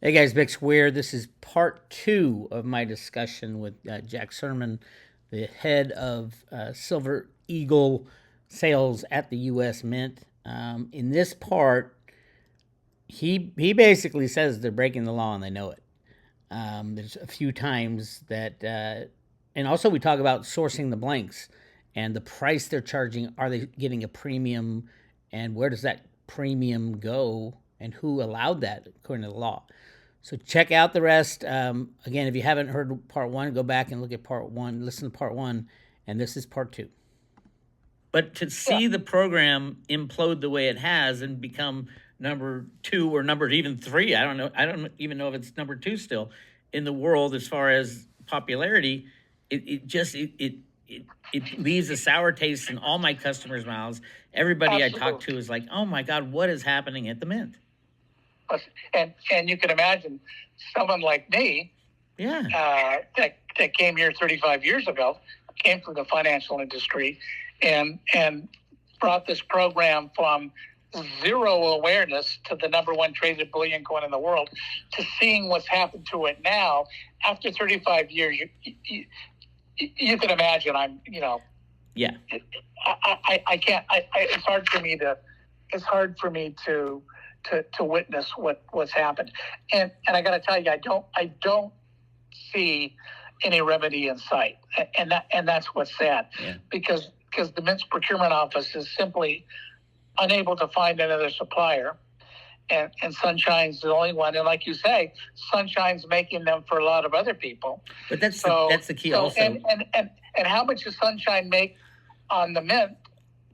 Hey guys, Vic Square. This is part two of my discussion with Jack Sermon, the head of Silver Eagle sales at the U.S. Mint. In this part, he basically says they're breaking the law and they know it. There's a few times that, and also we talk about sourcing the blanks and the price they're charging. Are they getting a premium, and where does that premium go, and who allowed that according to the law? So check out the rest. Again, if you haven't heard part one, go back and look at part one, listen to part one, and this is part two. But to see the program implode the way it has and become number two or number even three, I don't know. I don't even know if it's number two still in the world as far as popularity. It leaves a sour taste in all my customers' mouths. Everybody I talk to is like, "Oh my God, what is happening at the Mint?" And you can imagine someone like me, that came here 35 years ago, came from the financial industry, and brought this program from zero awareness to the number one traded bullion coin in the world, to seeing what's happened to it now after 35 years. You can imagine. I can't. It's hard for me to witness what's happened, and I got to tell you, I don't see any remedy in sight, and that's what's sad, because the Mint's procurement office is simply unable to find another supplier, and Sunshine's the only one, and like you say, Sunshine's making them for a lot of other people. But that's the key also. And how much does Sunshine make on the Mint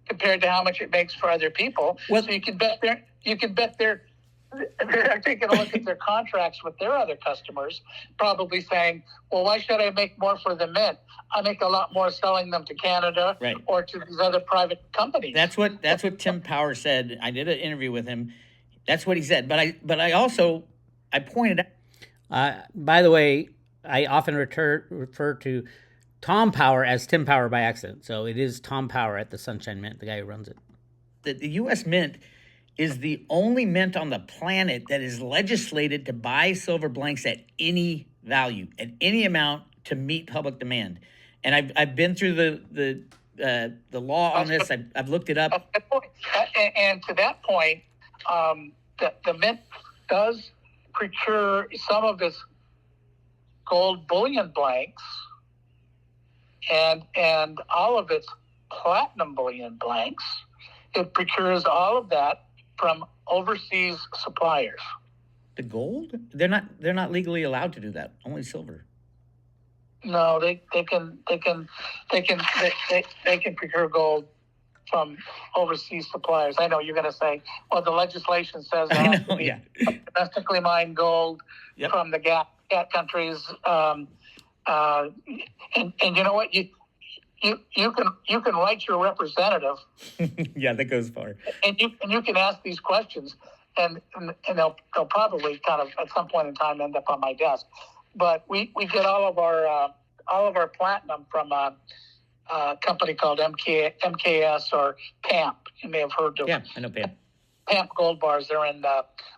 compared to how much it makes for other people? Well, so you can bet they're taking a look at their contracts with their other customers, probably saying, well, why should I make more for the Mint? I make a lot more selling them to Canada, right, or to these other private companies. That's what Tim Power said. I did an interview with him. That's what he said. But I pointed out. By the way, I often refer to Tom Power as Tim Power by accident. So it is Tom Power at the Sunshine Mint, the guy who runs it. The U.S. Mint is the only mint on the planet that is legislated to buy silver blanks at any value, at any amount, to meet public demand. And I've been through the law on this. I've looked it up. And to that point, the Mint does procure some of its gold bullion blanks and all of its platinum bullion blanks. It procures all of that from overseas suppliers. The gold? They're not legally allowed to do that. Only silver. No, they can procure gold from overseas suppliers. I know you're going to say, well, the legislation says domestically mined gold from the GATT countries, and you know what, you can write your representative. Yeah, that goes far. And you can ask these questions, and they'll probably kind of at some point in time end up on my desk. But we get all of our platinum from a company called MKS or PAMP. You may have heard of. Yeah, I know PAMP. PAMP gold bars. They're in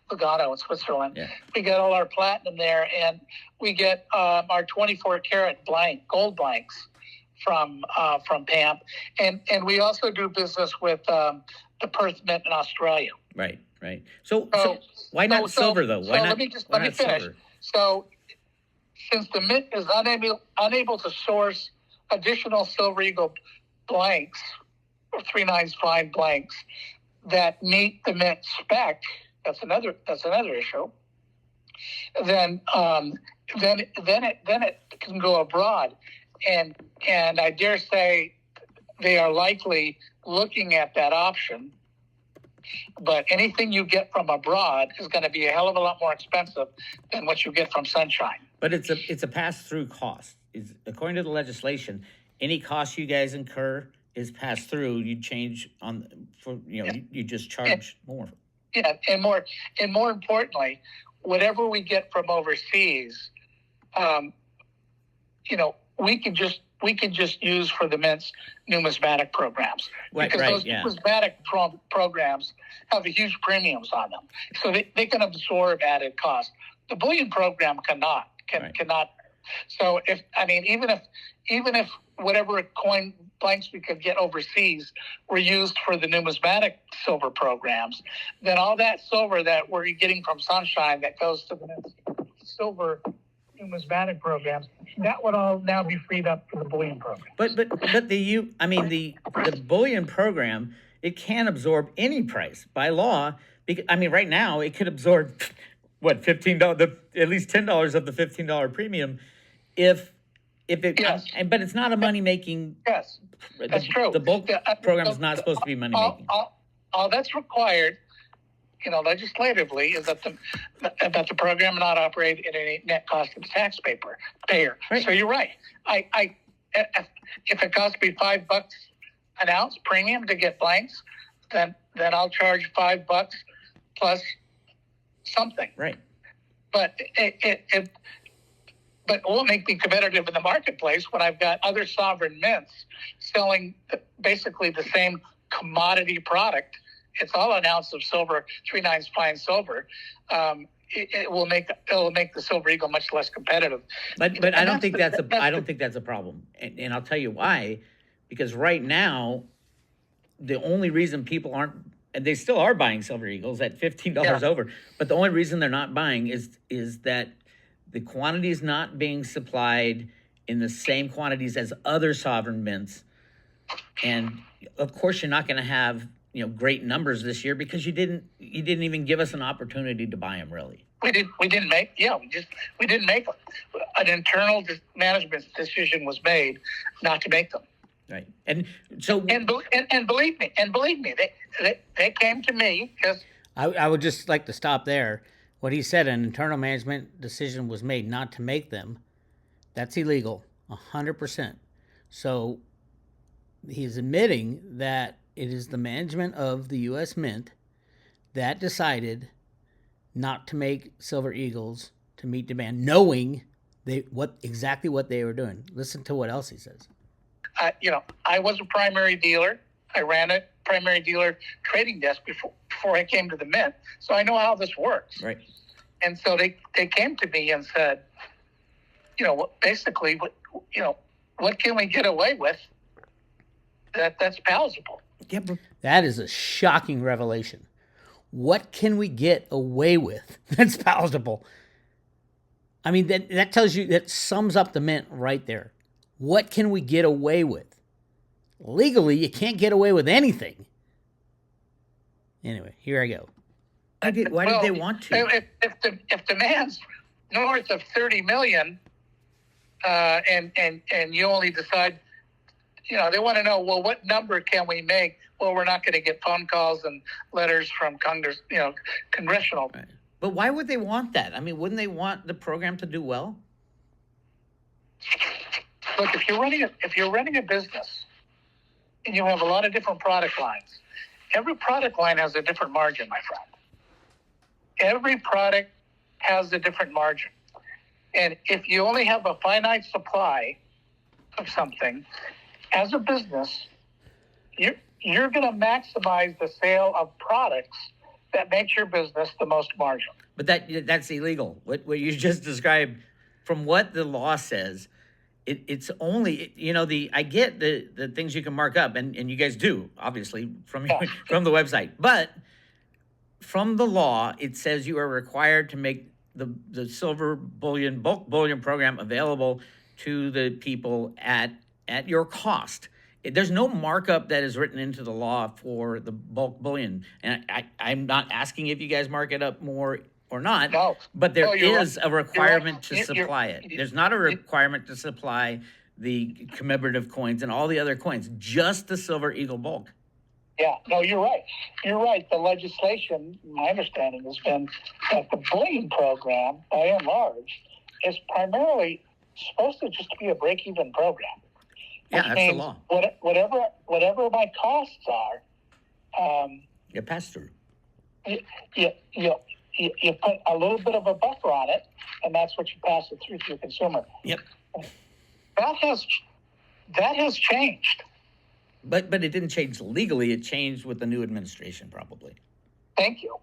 Lugano in Switzerland. Yeah. We get all our platinum there, and we get our 24 karat gold blanks from PAMP, and we also do business with the Perth Mint in Australia. Right. So why not silver though? Why not? Let me finish. Silver? So since the Mint is unable to source additional Silver Eagle blanks or 3/9 fine blanks that meet the Mint spec, that's another issue. Then it can go abroad. And I dare say they are likely looking at that option. But anything you get from abroad is going to be a hell of a lot more expensive than what you get from Sunshine. But it's a pass-through cost. According to the legislation, any cost you guys incur is passed through. You change you just charge more. Yeah, and more importantly, whatever we get from overseas, we can just use for the Mint's numismatic programs, because those numismatic programs have huge premiums on them, so they can absorb added cost. The bullion program cannot. So even if whatever coin blanks we could get overseas were used for the numismatic silver programs, then all that silver that we're getting from Sunshine that goes to the silver numismatic programs, that would all now be freed up for the bullion program. But the bullion program, it can absorb any price by law. Because, right now it could absorb what, $15, at least $10 of the $15 premium, if it. Yes. But it's not a money making. Yes, that's true. The bulk program is not supposed to be money making. All that's required, legislatively, is that the program not operate at any net cost to the taxpayer. Right. So you're right. If it costs me $5 an ounce premium to get blanks, then I'll charge $5 plus something. Right. But it won't make me competitive in the marketplace when I've got other sovereign mints selling basically the same commodity product. It's all an ounce of silver, 3/9 fine silver. It will make the Silver Eagle much less competitive. But I don't think that's a problem, and I'll tell you why. Because right now, the only reason people aren't, and they still are buying Silver Eagles at $15 over, but the only reason they're not buying is that the quantity is not being supplied in the same quantities as other sovereign mints, and of course you're not going to have great numbers this year because you didn't even give us an opportunity to buy them. Really, we didn't make them. An internal management decision was made not to make them. Right, and so and believe me, they came to me because I would just like to stop there. What he said, an internal management decision was made not to make them. That's illegal, 100%. So he's admitting that it is the management of the U.S. Mint that decided not to make Silver Eagles to meet demand, knowing exactly what they were doing. Listen to what else he says. I was a primary dealer. I ran a primary dealer trading desk before I came to the Mint, so I know how this works. Right. And so they came to me and said, basically, what can we get away with that's palatable? Yeah, but that is a shocking revelation. What can we get away with that's palatable? That tells you, that sums up the Mint right there. What can we get away with? Legally, you can't get away with anything. Anyway, here I go. Why did they want to? If demand's north of 30 million, and you only decide, they want to know, well, what number can we make? Well, we're not going to get phone calls and letters from Congress, congressional. Right. But why would they want that? Wouldn't they want the program to do well? Look, if you're running a business and you have a lot of different product lines, every product line has a different margin, my friend. Every product has a different margin. And if you only have a finite supply of something, as a business, you're going to maximize the sale of products that makes your business the most margin. But that's illegal. What you just described, from what the law says, it's only, I get the things you can mark up, and you guys do, obviously, from the website. But from the law, it says you are required to make the silver bullion, bulk bullion program available to the people at your cost. There's no markup that is written into the law for the bulk bullion. And I'm not asking if you guys mark it up more or not, but there is a requirement to supply it. There's not a requirement to supply the commemorative coins and all the other coins, just the Silver Eagle bulk. Yeah, no, you're right. You're right. The legislation, my understanding, has been that the bullion program, by and large, is primarily supposed to just be a break-even program. Yeah, that's the law. Whatever my costs are, you pass through. You put a little bit of a buffer on it, and that's what you pass it through to the consumer. Yep. That has changed. But it didn't change legally. It changed with the new administration, probably. Thank you.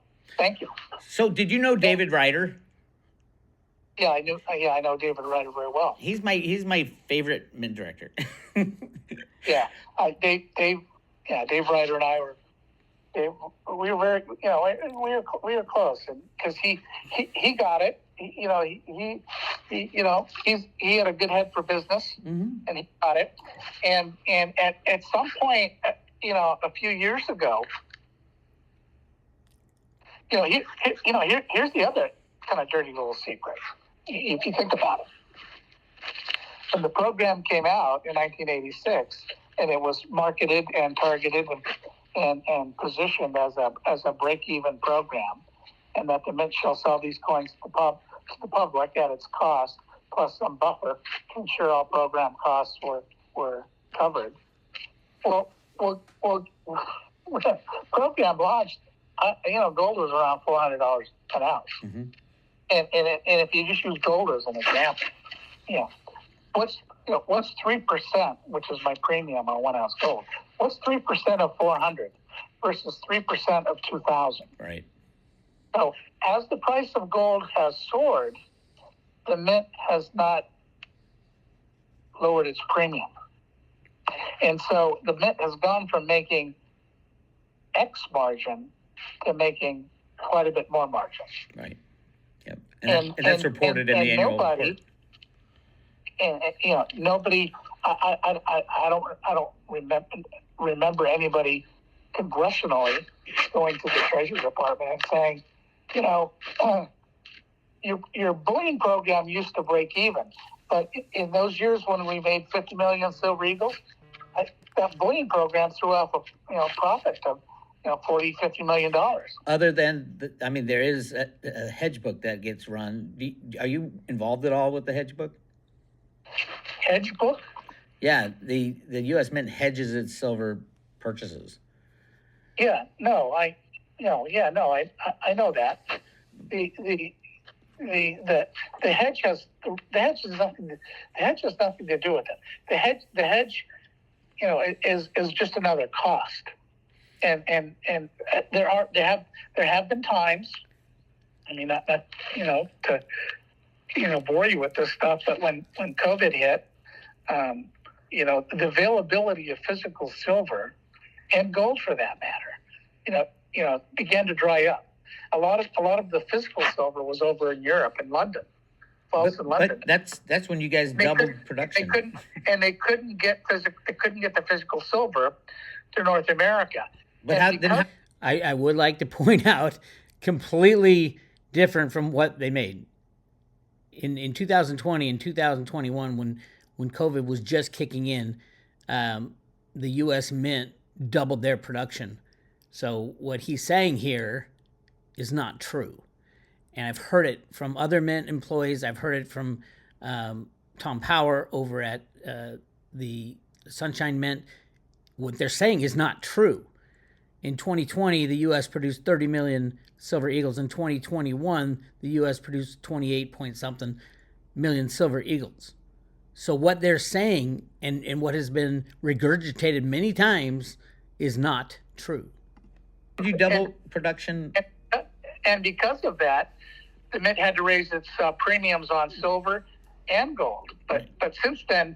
So, did you know David Ryder? Yeah, I knew. Yeah, I know David Ryder very well. He's my favorite mint director. Yeah, Dave Ryder and I were. We were very, we were close, and because he got it. He had a good head for business, Mm-hmm. and he got it. And at some point, a few years ago, here's the other kind of dirty little secret. If you think about it, when the program came out in 1986, and it was marketed and targeted and positioned as a break-even program, and that the mint shall sell these coins to the public at its cost plus some buffer to ensure all program costs were covered. Well, when the program launched, gold was around $400 an ounce, Mm-hmm. and if you just use gold as an example, what's 3%, which is my premium on 1 ounce gold? What's 3% of 400 versus 3% of 2,000? Right. So as the price of gold has soared, the mint has not lowered its premium. And so the mint has gone from making X margin to making quite a bit more margin. Right. Yep. And that's reported in the annual report. And nobody. I don't remember anybody congressionally going to the Treasury Department and saying, your bullion program used to break even, but in those years when we made 50 million silver eagles, that bullion program threw off a profit of $40-50 million. Other than, there is a hedge book that gets run. Are you involved at all with the hedge book? Hedge book? Yeah, the U.S. Mint hedges its silver purchases. I know that. The hedge has nothing to do with it. The hedge is just another cost. And there have been times, not to bore you with this stuff, but when COVID hit, the availability of physical silver and gold, for that matter, began to dry up. A lot of the physical silver was over in Europe and London. But that's when you guys doubled production. They couldn't get the physical silver to North America. But I would like to point out, completely different from what they made in 2020 and 2021 when COVID was just kicking in. The U.S. Mint doubled their production. So what he's saying here is not true. And I've heard it from other mint employees. I've heard it from Tom Power over at the Sunshine Mint. What they're saying is not true. In 2020, the U.S. produced 30 million silver eagles. In 2021, the U.S. produced 28 point something million silver eagles. So what they're saying and what has been regurgitated many times is not true. Did you double production? And because of that, the Mint had to raise its premiums on silver and gold. But since then,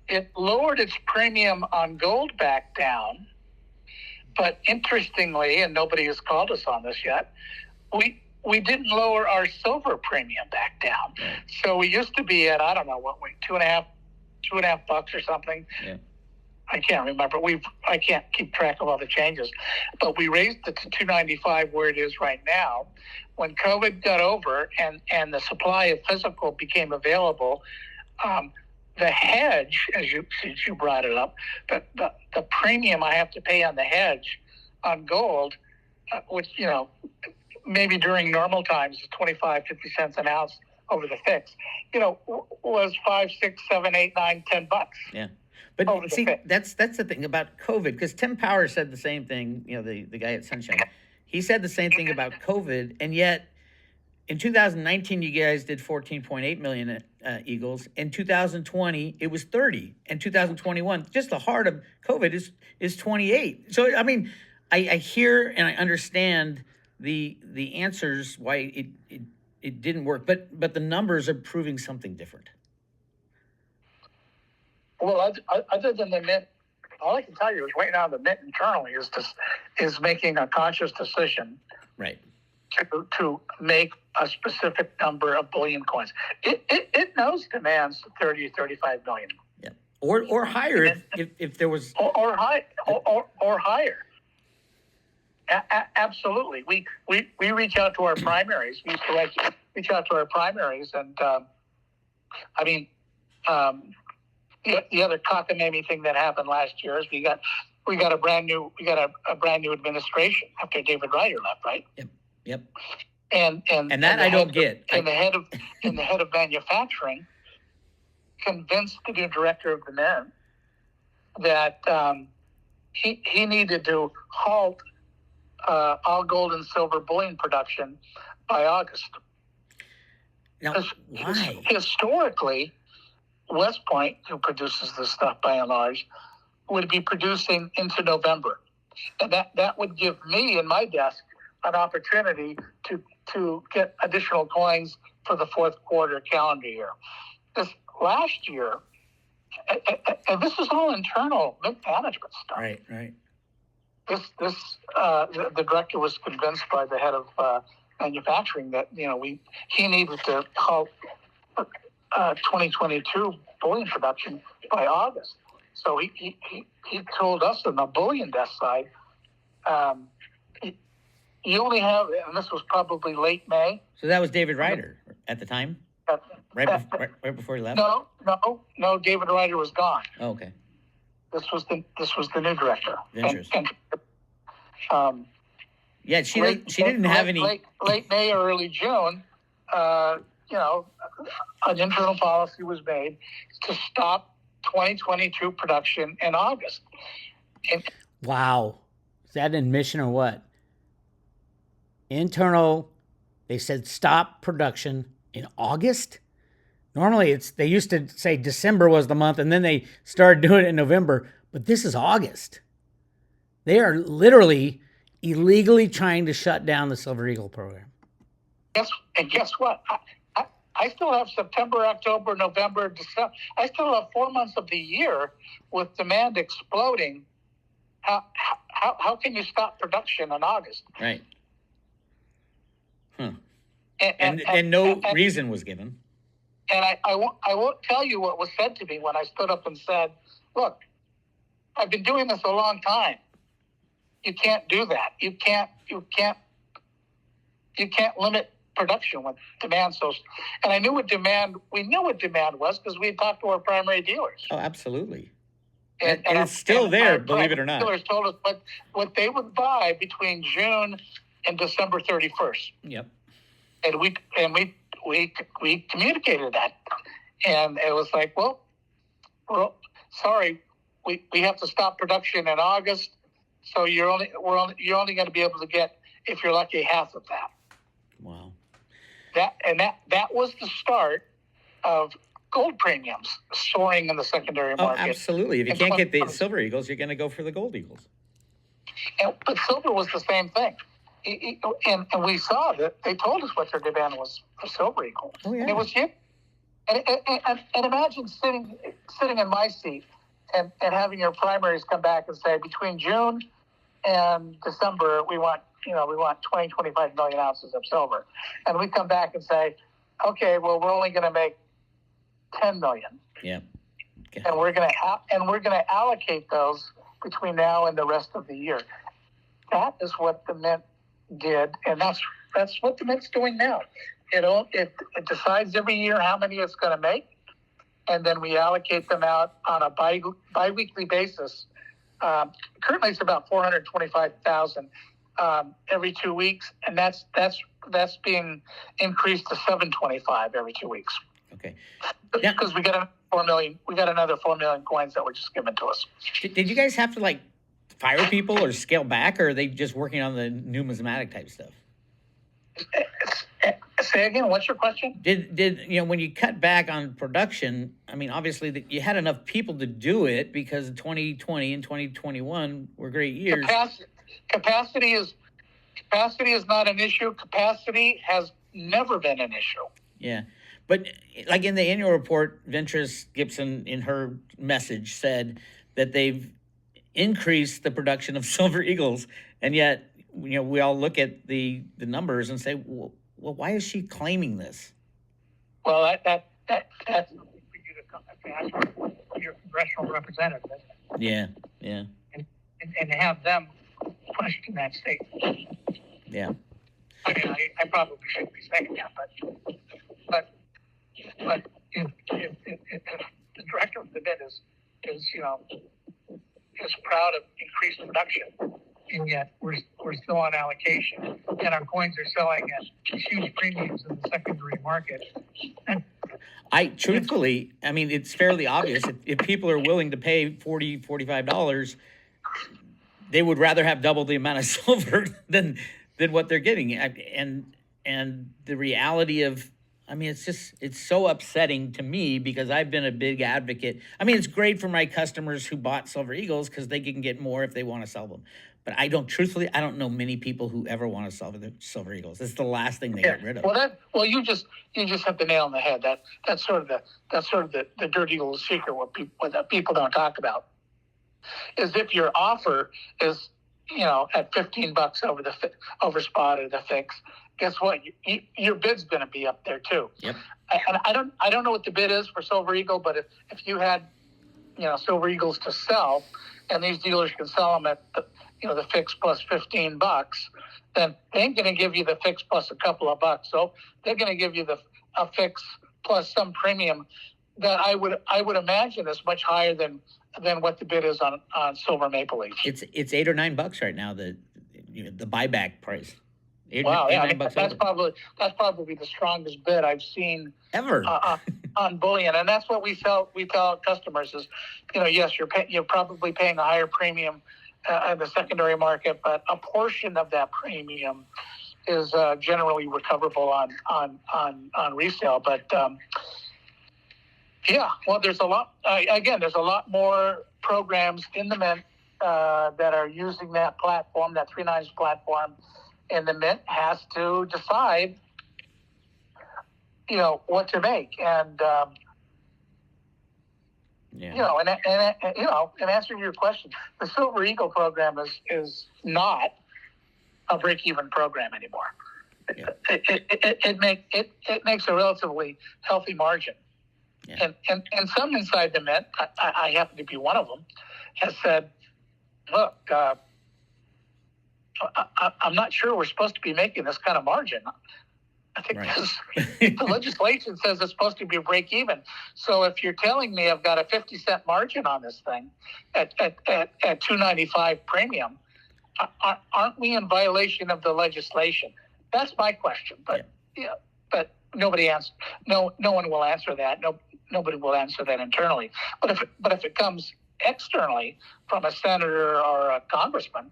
it lowered its premium on gold back down. But interestingly, and nobody has called us on this yet, we didn't lower our silver premium back down. Right. So we used to be at, I don't know, $2.50 or something. Yeah. I can't remember. I can't keep track of all the changes, but we raised it to $2.95 where it is right now. When COVID got over and the supply of physical became available, the hedge, since you brought it up, the premium I have to pay on the hedge on gold, which maybe during normal times is 25, 50 cents an ounce over the fix, was $5, $6, $7, $8, $9, $10. Yeah. But see, that's the thing about COVID, because Tim Power said the same thing, the guy at Sunshine. He said the same thing about COVID, and yet in 2019, you guys did 14.8 million eagles. In 2020, it was 30. And 2021, just the heart of COVID is 28. So, I hear and I understand the answers why it didn't work. But the numbers are proving something different. Well, other than the Mint, all I can tell you is right now the Mint internally is making a conscious decision, right, to make a specific number of bullion coins. It knows demands 30 or 35 million. Yeah, or higher if there was or higher. Absolutely. We reach out to our primaries. We used to reach out to our primaries, and I mean, the other cockamamie thing that happened last year is we got a brand new administration after David Ryder left, right? Yep. And that I don't get. And the head of manufacturing convinced the new director of the Mint that he needed to halt all gold and silver bullion production by August. Now, why? Historically, West Point, who produces this stuff by and large, would be producing into November. And that would give me and my desk an opportunity to get additional coins for the fourth quarter calendar year. This last year, and this is all internal management stuff. Right. The director was convinced by the head of manufacturing that he needed to halt 2022 bullion production by August. So he told us on the bullion desk side, you only have, and this was probably late May. So that was David Ryder at the time, right before he left. No. David Ryder was gone. Oh, okay. This was the new director. Interesting. And yeah, she didn't have any late May or early June. An internal policy was made to stop 2022 production in August. Wow, is that an admission or what? Internal, they said stop production in August. Normally, they used to say December was the month, and then they started doing it in November. But this is August. They are literally illegally trying to shut down the Silver Eagle program. Guess what? I still have September, October, November, December. I still have 4 months of the year with demand exploding. How can you stop production in August? Right. And no reason was given. And I won't tell you what was said to me when I stood up and said, look, I've been doing this a long time. You can't do that. You can't limit production when demand so. And we knew what demand was because we had talked to our primary dealers. Oh, absolutely. And it's still there, believe it or not. Dealers told us what they would buy between June and December 31st. Yep. And we communicated that, and it was like, well, sorry, we have to stop production in August, so you're only going to be able to get, if you're lucky, half of that. Wow. That was the start of gold premiums soaring in the secondary market. Oh, absolutely. If you can't get the Silver Eagles, you're going to go for the Gold Eagles. But silver was the same thing. And we saw that they told us what their demand was for Silver Eagle. Oh, yeah. And it was huge. And imagine sitting in my seat and having your primaries come back and say, between June and December, we want 20, 25 million ounces of silver. And we come back and say, okay, well, we're only going to make 10 million. Yeah. Okay. And we're going to allocate those between now and the rest of the year. That is what the Mint did, and that's what the Mint's doing now. It decides every year how many it's going to make, and then we allocate them out on a bi-weekly basis. Currently, it's about 425,000 every 2 weeks, and that's being increased to 725 every 2 weeks. Okay. Because we got 4 million. We got another 4 million coins that were just given to us. Did you guys have to fire people or scale back, or are they just working on the numismatic type stuff? Say again, what's your question? Did when you cut back on production, I mean, obviously you had enough people to do it because 2020 and 2021 were great years. Capacity is not an issue. Capacity has never been an issue. Yeah. But like in the annual report, Ventress Gibson in her message said that they've increased the production of silver eagles, and yet we all look at the numbers and say, well, why is she claiming this? Well, that's something for you to ask your congressional representative, isn't it? Yeah. And have them question that statement. Yeah. I mean, I probably shouldn't be saying that, but if the director of the bid is proud of increased production, and yet we're still on allocation, and our coins are selling at huge premiums in the secondary market. I mean, it's fairly obvious. If people are willing to pay $40, $45, they would rather have double the amount of silver than what they're getting. And the reality of, I mean, it's so upsetting to me because I've been a big advocate. I mean, it's great for my customers who bought Silver Eagles because they can get more if they want to sell them. But I don't know many people who ever want to sell the Silver Eagles. It's the last thing they get rid of. Well, you just hit the nail on the head. That's sort of the dirty little secret what people don't talk about is if your offer is at $15 over spot or the fix. Guess what? Your bid's going to be up there too. Yep. And I don't know what the bid is for Silver Eagle, but if you had Silver Eagles to sell, and these dealers can sell them at the fix plus $15, then they ain't going to give you the fix plus a couple of bucks. So they're going to give you a fix plus some premium that I would imagine is much higher than what the bid is on Silver Maple Leaf. It's $8 or $9 right now. The buyback price. Wow, yeah, that's probably the strongest bid I've seen ever on bullion, and that's what we tell customers is, yes, you're probably paying a higher premium in the secondary market, but a portion of that premium is generally recoverable on resale. But yeah, well, there's a lot. There's a lot more programs in the Mint that are using that platform, that 3/9 platform. And the Mint has to decide, what to make. And, and answering your question, the Silver Eagle program is not a break-even program anymore. Yeah. It makes a relatively healthy margin. Yeah. And some inside the Mint, I happen to be one of them, has said, look, I'm not sure we're supposed to be making this kind of margin. I think the legislation says it's supposed to be break even. So if you're telling me I've got a 50-cent margin on this thing at $2.95 premium, aren't we in violation of the legislation? That's my question. But but nobody answers. No one will answer that. Nobody will answer that internally. But if it comes externally from a senator or a congressman,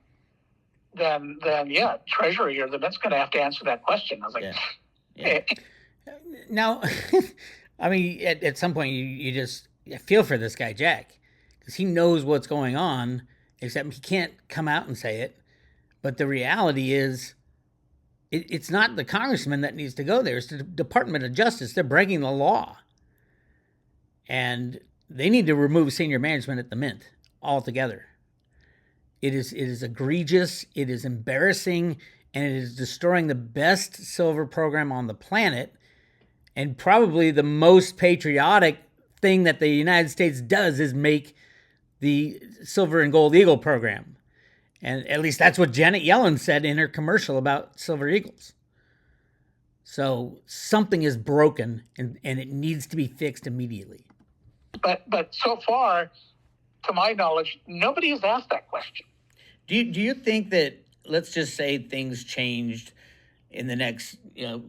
then yeah, Treasury or the Mint's going to have to answer that question. I was like, yeah. Now, I mean, at some point you just feel for this guy Jack because he knows what's going on, except he can't come out and say it. But the reality is, it's not the congressman that needs to go there. It's the Department of Justice. They're breaking the law, and they need to remove senior management at the Mint altogether. It is egregious, it is embarrassing, and it is destroying the best silver program on the planet and probably the most patriotic thing that the United States does is make the Silver and Gold Eagle program. And at least that's what Janet Yellen said in her commercial about Silver Eagles. So something is broken and it needs to be fixed immediately. But so far, to my knowledge, nobody has asked that question. Do you think that, let's just say things changed in the next,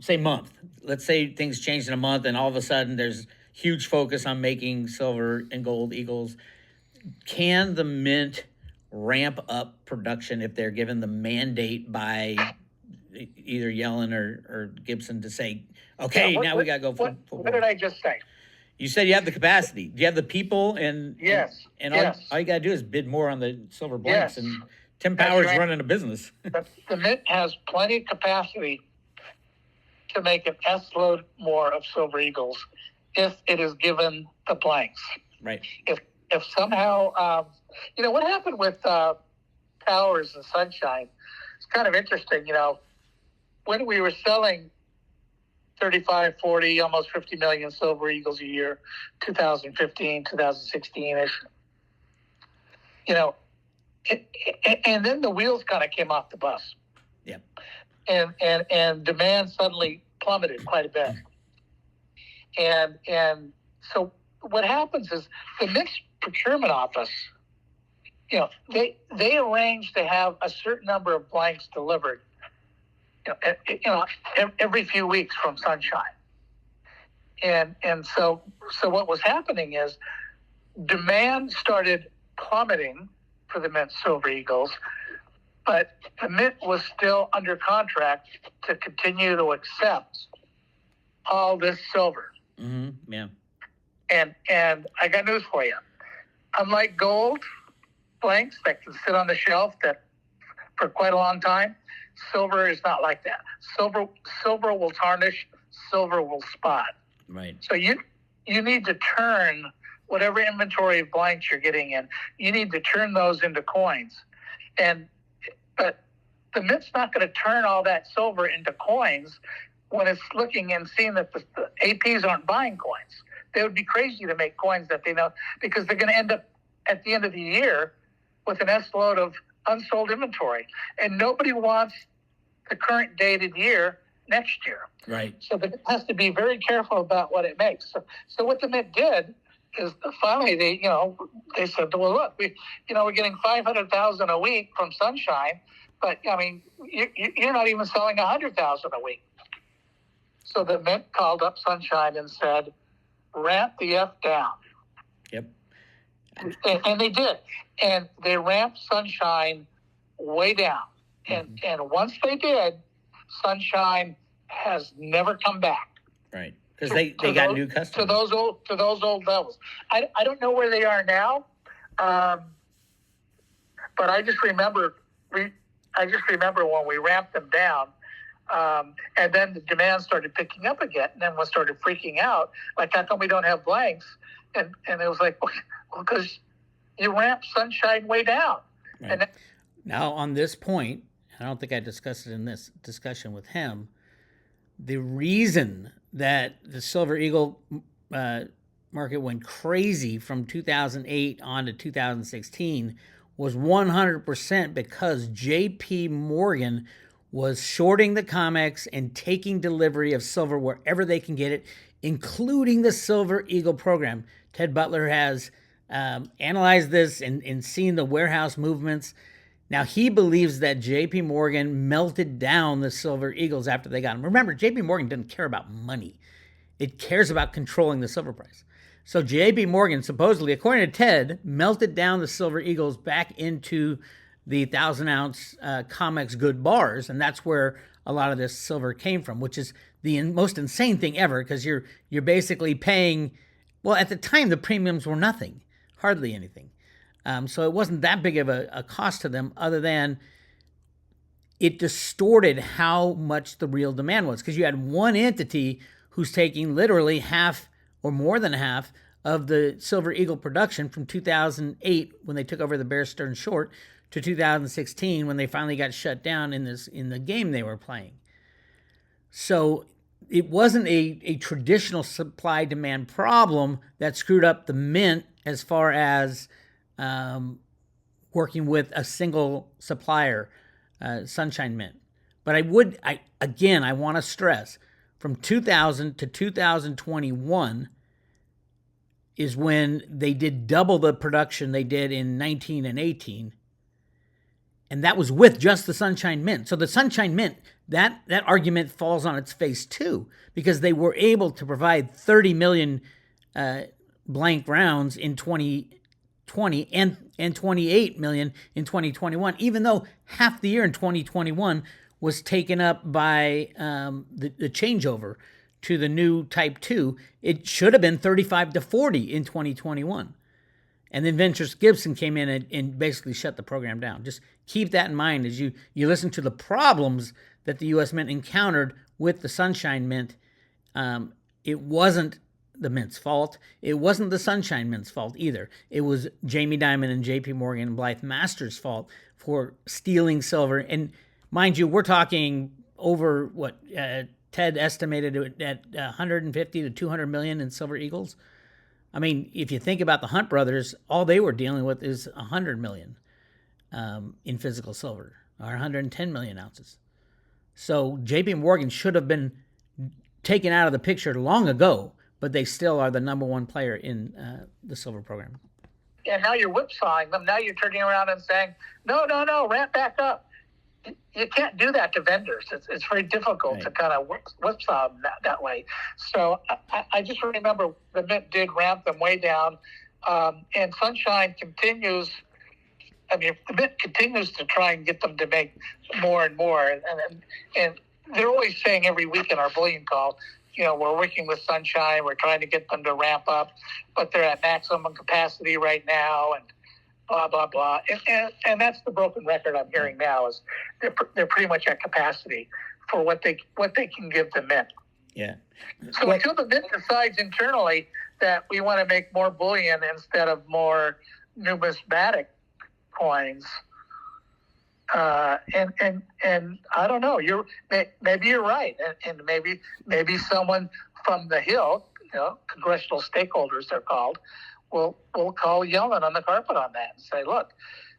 say month. Let's say things changed in a month and all of a sudden there's huge focus on making Silver and Gold Eagles. Can the Mint ramp up production if they're given the mandate by either Yellen or Gibson to say, okay, now we got to go full What did I just say? You said you have the capacity. Do you have the people? And yes. All you got to do is bid more on the silver blanks. Yes. And Tim Powers running a business. The Mint has plenty of capacity to make an S load more of Silver Eagles if it is given the blanks. Right. If somehow, what happened with Powers and Sunshine, it's kind of interesting, when we were selling 35, 40, almost 50 million Silver Eagles a year, 2015, 2016-ish, and then the wheels kind of came off the bus. Yep. And demand suddenly plummeted quite a bit. And so what happens is the mixed procurement office, they arrange to have a certain number of blanks delivered, every few weeks from Sunshine. And so what was happening is demand started plummeting for the Mint Silver Eagles, but the Mint was still under contract to continue to accept all this silver. Mm-hmm. Yeah. And I got news for you. Unlike gold blanks that can sit on the shelf that for quite a long time, silver is not like that. Silver will tarnish. Silver will spot. Right. So you need to turn whatever inventory of blanks you're getting in. You need to turn those into coins, but the Mint's not going to turn all that silver into coins when it's looking and seeing that the APs aren't buying coins. They would be crazy to make coins that they know, because they're going to end up at the end of the year with an S load of unsold inventory, and nobody wants the current dated year next year. Right. So it has to be very careful about what it makes. So what the Mint did is finally they said, well, look, we're getting 500,000 a week from Sunshine, but you're not even selling 100,000 a week. So the Mint called up Sunshine and said, ramp the F down. Yep. And they did. And they ramped Sunshine way down. And once they did, Sunshine has never come back. Right. Because they got new customers. To those old levels. I don't know where they are now. But I just remember when we ramped them down. And then the demand started picking up again, and then we started freaking out, like, how come we don't have blanks? And it was like, well, because you ramped Sunshine way down. Right. And now, on this point, I don't think I discussed it in this discussion with him, the reason that the Silver Eagle market went crazy from 2008 on to 2016 was 100% because J.P. Morgan was shorting the COMEX and taking delivery of silver wherever they can get it, including the Silver Eagle program. Ted Butler has analyzed this and seen the warehouse movements. Now, he believes that J.P. Morgan melted down the Silver Eagles after they got them. Remember, J.P. Morgan doesn't care about money. It cares about controlling the silver price. So J.P. Morgan, supposedly, according to Ted, melted down the Silver Eagles back into the 1,000-ounce COMEX good bars, and that's where a lot of this silver came from, which is the most insane thing ever, because you're basically paying, well, at the time, the premiums were nothing, hardly anything. So it wasn't that big of a cost to them, other than it distorted how much the real demand was, because you had one entity who's taking literally half or more than half of the Silver Eagle production from 2008 when they took over the Bear Stearns short to 2016 when they finally got shut down in the game they were playing. So it wasn't a traditional supply demand problem that screwed up the Mint as far as working with a single supplier, Sunshine Mint. But I want to stress, from 2000 to 2021 is when they did double the production they did in 19 and 18. And that was with just the Sunshine Mint. So the Sunshine Mint, that argument falls on its face too, because they were able to provide 30 million blank rounds in 2020 and 28 million in 2021, even though half the year in 2021 was taken up by the changeover to the new Type 2. It should have been 35 to 40 in 2021. And then Ventures Gibson came in and basically shut the program down. Just keep that in mind as you listen to the problems that the U.S. Mint encountered with the Sunshine Mint, it wasn't the Mint's fault. It wasn't the Sunshine Mint's fault either. It was Jamie Dimon and J.P. Morgan and Blythe Masters' fault for stealing silver. And mind you, we're talking over what Ted estimated it at 150 to 200 million in silver eagles. I mean, if you think about the Hunt brothers, all they were dealing with is 100 million in physical silver, or 110 million ounces. So J.P. Morgan should have been taken out of the picture long ago, but they still are the number one player in the silver program. And now you're whipsawing them. Now you're turning around and saying, no, ramp back up. You can't do that to vendors. It's very difficult to kind of whipsaw them that way. So I just remember the Mint did ramp them way down, and Sunshine continues. I mean, the Mint continues to try and get them to make more and more, and they're always saying every week in our bullion call, we're working with Sunshine, we're trying to get them to ramp up, but they're at maximum capacity right now, and blah, blah, blah. And that's the broken record I'm hearing now, is they're pretty much at capacity for what they can give the Mint. Yeah. So until the Mint decides internally that we want to make more bullion instead of more numismatic coins, and I don't know. Maybe you're right, and maybe someone from the Hill, congressional stakeholders they're called, will call Yellen on the carpet on that and say, look,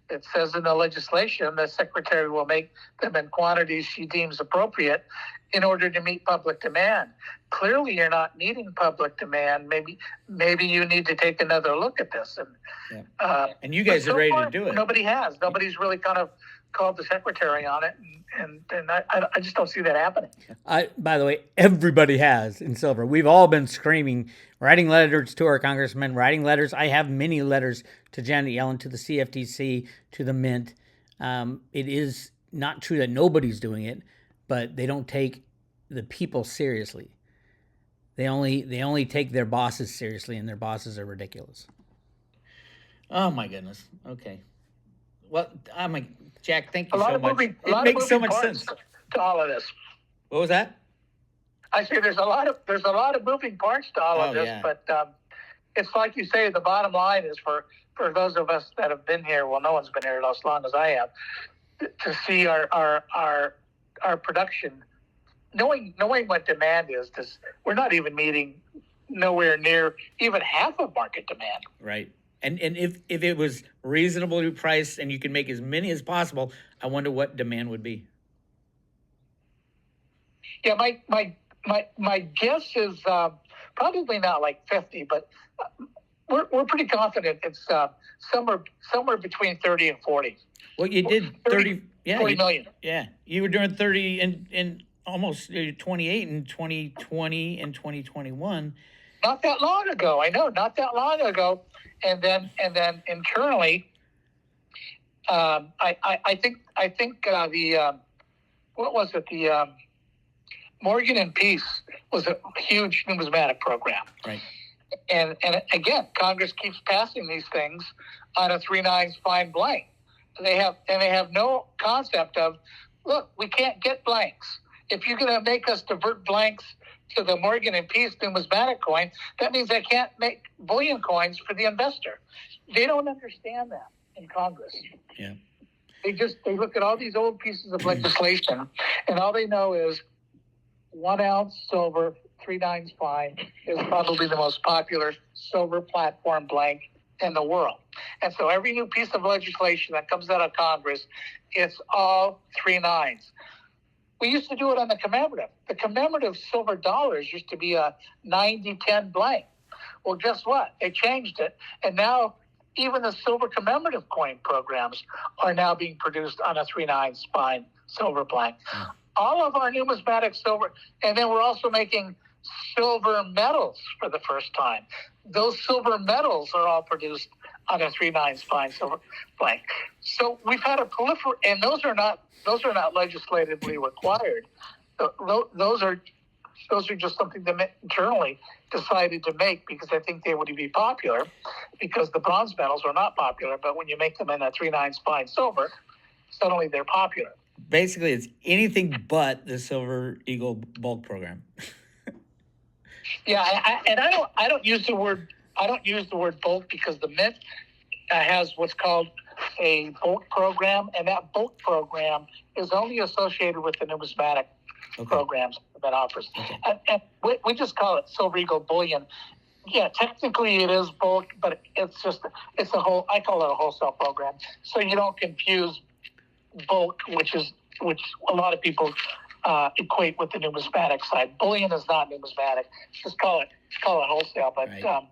it says in the legislation the secretary will make them in quantities she deems appropriate in order to meet public demand. Clearly, you're not meeting public demand. Maybe you need to take another look at this. And you guys are ready to do it. Nobody has. Nobody's really kind of called the secretary on it, and I just don't see that happening. By the way, everybody has in silver. We've all been screaming, writing letters to our congressmen, writing letters. I have many letters to Janet Yellen, to the CFTC, to the Mint. It is not true that nobody's doing it, but they don't take the people seriously. They only take their bosses seriously, and their bosses are ridiculous. Oh my goodness. Okay. Well, Jack, thank you so much. It makes so much sense to all of this. What was that? I say there's a lot of moving parts to all of this, yeah. But it's like you say, the bottom line is for those of us that have been here. Well, no one's been here as long as I have, to see our production, knowing what demand is. We're not even meeting nowhere near even half of market demand. Right. And if it was reasonably priced and you can make as many as possible, I wonder what demand would be. Yeah, my guess is probably not like 50, but we're pretty confident it's somewhere between 30 and 40. Well, you did 30 million. Yeah, you were doing 30 and almost 28 in 2020 and 2021. Not that long ago, I know, not that long ago. And then internally, I think the what was it? The Morgan and Peace was a huge numismatic program, right? And again, Congress keeps passing these things on a 3/9 fine blank. They have no concept of, look, we can't get blanks. If you're going to make us divert blanks to the Morgan and Peace numismatic coin, that means I can't make bullion coins for the investor. They don't understand that in Congress. Yeah. They look at all these old pieces of legislation, and all they know is 1 ounce silver, 3/9 fine is probably the most popular silver platform blank in the world. And so every new piece of legislation that comes out of Congress, it's all 3/9. We used to do it on the commemorative. The commemorative silver dollars used to be a 90-10 blank. Well, guess what? They changed it. And now even the silver commemorative coin programs are now being produced on a 3/9 fine silver blank. All of our numismatic silver, and then we're also making silver medals for the first time. Those silver medals are all produced on a 3/9 fine silver blank. So we've had a proliferation, and those are not legislatively required. Those are just something that internally decided to make because I think they would be popular, because the bronze medals are not popular. But when you make them in a 3/9 fine silver, suddenly they're popular. basically it's anything but the Silver Eagle bulk program. Yeah, I don't use the word bulk because the Mint has what's called a bulk program, and that bulk program is only associated with the numismatic programs that offers. And we just call it Silver Eagle Bullion. Yeah, technically it is bulk, but it's a whole. I call it a wholesale program, so you don't confuse bulk, which a lot of people equate with the numismatic side. Bullion is not numismatic. Just call it wholesale. But right.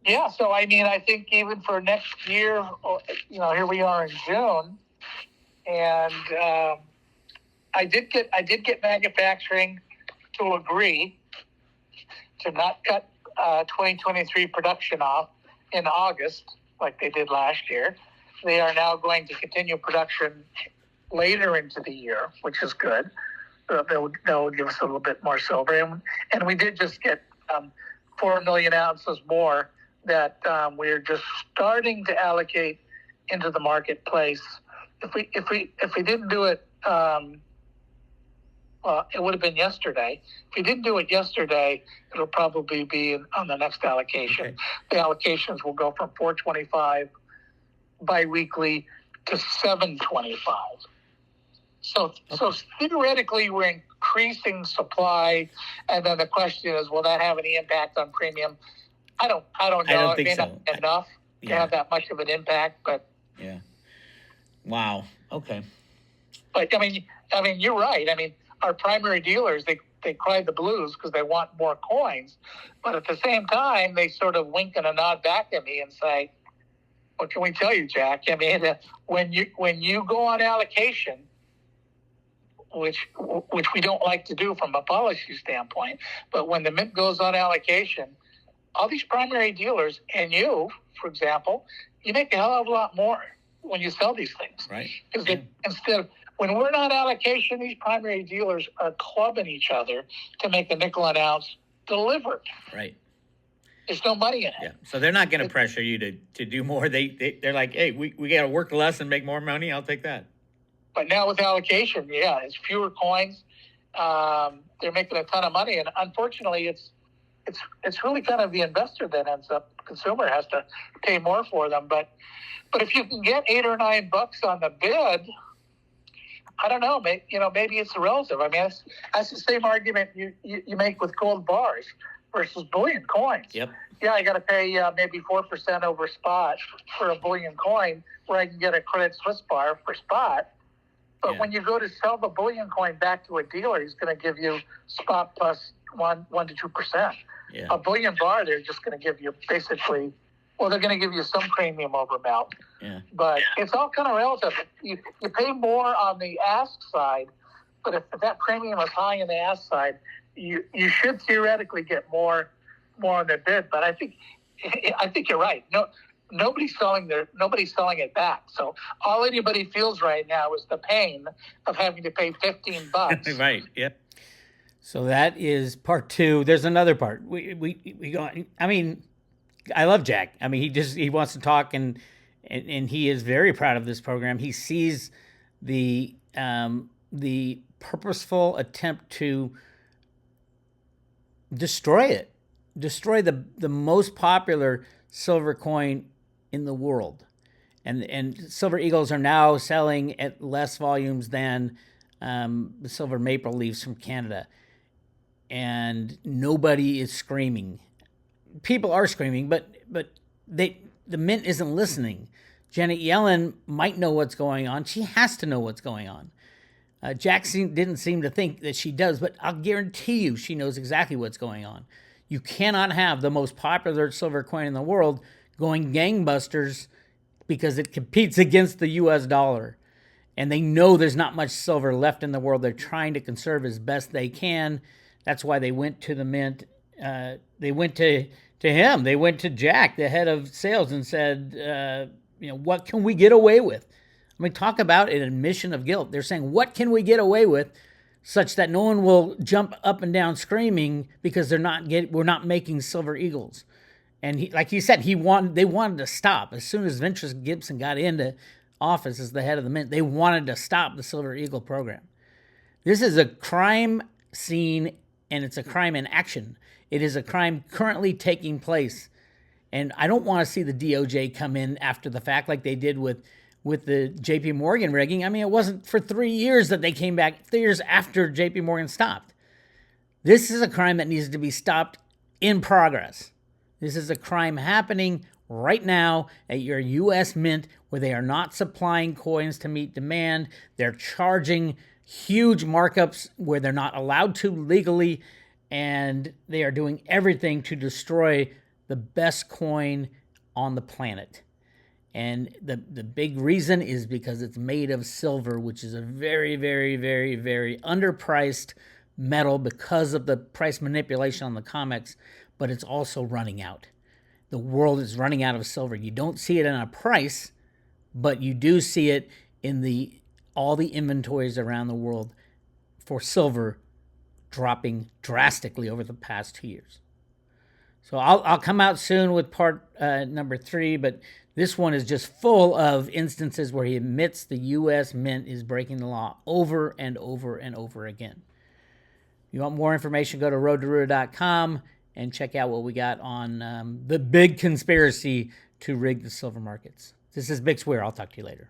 Yeah, so I mean, I think even for next year, here we are in June, and I did get manufacturing to agree to not cut 2023 production off in August like they did last year. They are now going to continue production later into the year, which is good. They'll give us a little bit more silver, and we did just get 4 million ounces more that we're just starting to allocate into the marketplace. If we didn't do it, it would have been yesterday. If we didn't do it yesterday, it'll probably be on the next allocation. Okay. The allocations will go from 425 biweekly to 725. So theoretically, we're increasing supply, and then the question is, will that have any impact on premium? I don't know. I don't think so. Not enough to have that much of an impact, but yeah. Wow. Okay. But I mean, you're right. I mean, our primary dealers, they cry the blues because they want more coins, but at the same time, they sort of wink and a nod back at me and say, "What can we tell you, Jack? I mean, when you go on allocation, which we don't like to do from a policy standpoint, but when the Mint goes on allocation, all these primary dealers and you, for example, you make a hell of a lot more when you sell these things, right? Because when we're not allocation, these primary dealers are clubbing each other to make a nickel an ounce delivered. Right. There's no money in it. Yeah. So they're not going to pressure you to do more. They're like, hey, we got to work less and make more money. I'll take that. But now with allocation, yeah, it's fewer coins. They're making a ton of money, and unfortunately, it's really kind of the investor that ends up. Consumer has to pay more for them. But if you can get $8 or $9 on the bid, I don't know. Maybe it's relative. I mean, that's the same argument you make with gold bars versus bullion coins. Yep. Yeah, I got to pay maybe 4% over spot for a bullion coin, where I can get a Credit Suisse bar for spot. But when you go to sell the bullion coin back to a dealer, he's going to give you spot plus 1 to 2%. Yeah. A bullion bar, they're just going to give you basically, they're going to give you some premium over melt. Yeah. But it's all kind of relative. You pay more on the ask side, but if that premium is high in the ask side, you should theoretically get more on the bid. But I think you're right. Nobody's selling it back. So all anybody feels right now is the pain of having to pay $15. Right. Yep. So that is part 2. There's another part. We go. I mean, I love Jack. I mean, he wants to talk, and he is very proud of this program. He sees the purposeful attempt to destroy the most popular silver coin in the world, and silver eagles are now selling at less volumes than the silver maple leaves from Canada, and nobody is screaming. People are screaming, but the Mint isn't listening. Janet Yellen might know what's going on. She has to know what's going on. Jackson didn't seem to think that she does, but I'll guarantee you she knows exactly what's going on. You cannot have the most popular silver coin in the world going gangbusters because it competes against the U.S. dollar. And they know there's not much silver left in the world. They're trying to conserve as best they can. That's why they went to the Mint. They went to him. They went to Jack, the head of sales, and said, what can we get away with? I mean, talk about an admission of guilt. They're saying, what can we get away with such that no one will jump up and down screaming because we're not making silver eagles. And like he said, they wanted to stop. As soon as Ventress Gibson got into office as the head of the mint, they wanted to stop the Silver Eagle program. This is a crime scene, and it's a crime in action. It is a crime currently taking place. And I don't want to see the DOJ come in after the fact like they did with the JP Morgan rigging. I mean, it wasn't for 3 years that they came back, 3 years after JP Morgan stopped. This is a crime that needs to be stopped in progress. This is a crime happening right now at your U.S. Mint, where they are not supplying coins to meet demand. They're charging huge markups where they're not allowed to legally, and they are doing everything to destroy the best coin on the planet. And the big reason is because it's made of silver, which is a very, very, very, very underpriced metal because of the price manipulation on the COMEX, but it's also running out. The world is running out of silver. You don't see it in a price, but you do see it in all the inventories around the world for silver dropping drastically over the past 2 years. So I'll come out soon with part number 3, but this one is just full of instances where he admits the U.S. Mint is breaking the law over and over and over again. If you want more information, go to roadtoruda.com and check out what we got on the big conspiracy to rig the silver markets. This is Big Swear. I'll talk to you later.